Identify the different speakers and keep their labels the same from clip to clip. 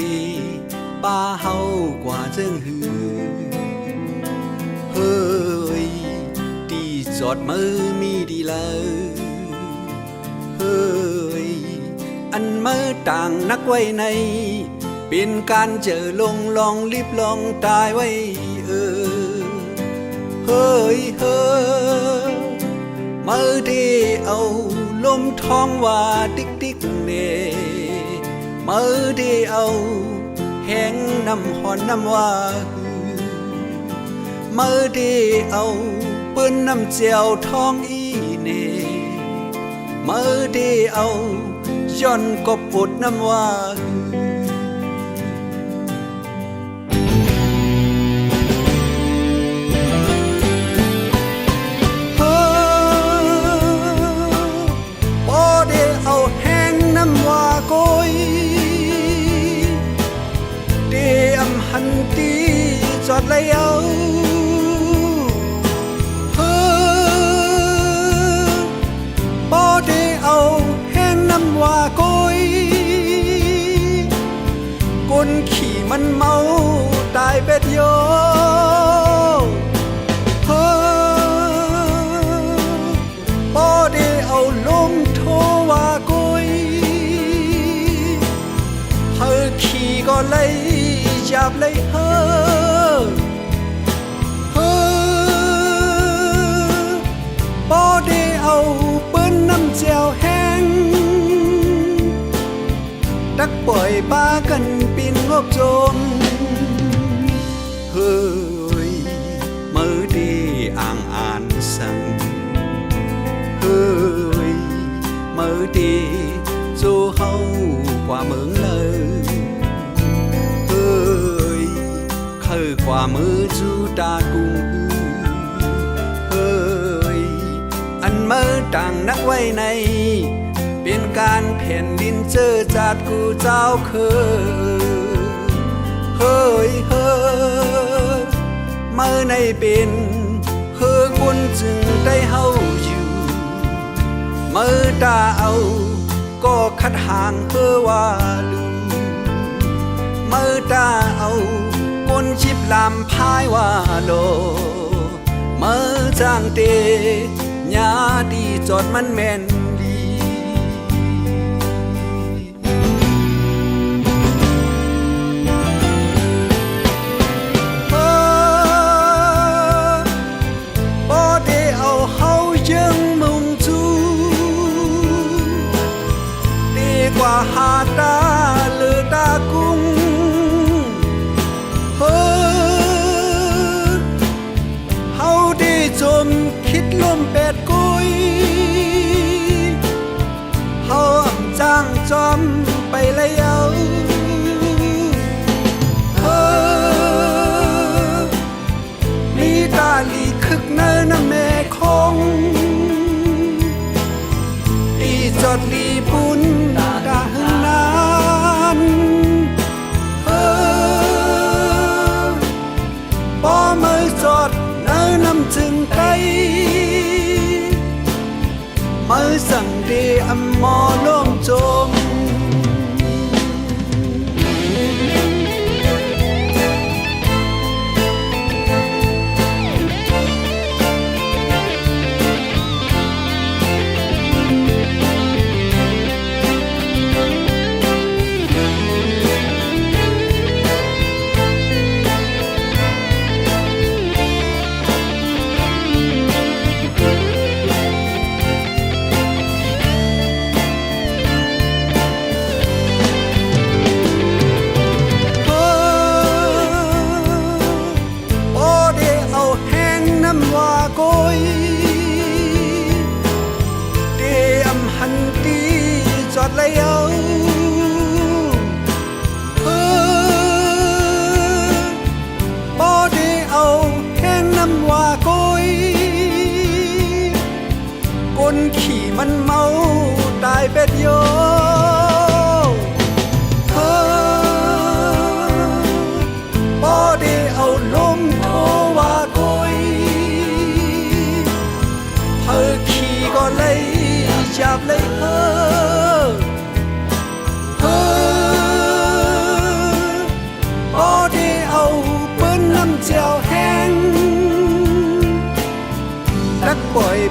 Speaker 1: ดีป้าเฮากว่าเจิงหือเฮ้ยดีจอดมือมีดีเลยเฮ้ยอันมือต่างนักไว้ในเป็นการเจอลงลองรีบลองตายไว้เฮ้ยเฮ้ยมือที่เอาลมท้องว่าติ๊กติ๊กเน่มือที่เอาแห้งน้ำหอนน้ำว่ามือที่เอาปืนน้ำเจียวท้องอีเน่มือที่เอาย้อนกบปุดน้ำว่าหันตีจอดเลยเอาบ่ได้เอาแห้งน้ำว่าก้อยก้นขี่มันเมาตายเป็ดโยบ่ได้เอาลมโทว่าก้อยเธอขี่ก็เลยจับเลยเฮ้บ่ได้เอาปืนน้ำเจียวแห้งดักปล่อยปากันปีนงบจมเฮ้ยมือดีอ่างอ่านสั่งเฮ้ยมือดีจูเฮากว่าเมืองเลยกว่ามือจูตากุงเฮ้ยอันมือต่างนักไว้ในเป็นการแผ่นดินเจอจัดกูเจ้าเคยเฮ้ยเฮ้ยมือในเป็นเฮ้ยคนจึงได้เฮาอยู่มือตาเอาก็คัดห่างเฮ้อว่าลืมมือตาเอาคนชิบลำพายว่าโลเมื่อจางเตญาดีจอดมันแม่นดีบ่ได้เอาเฮายังมุ่งจูดีกว่าหาตาหรือตากุ้งจมคิดลมแปดกุย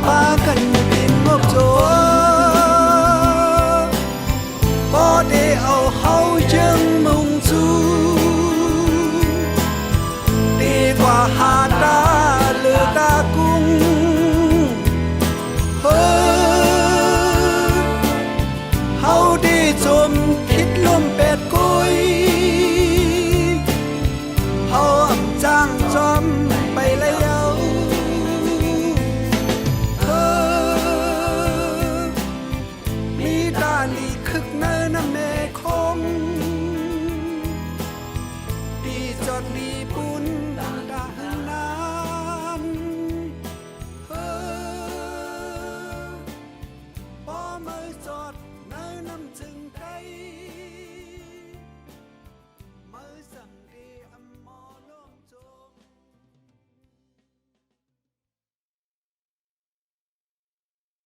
Speaker 1: ปาก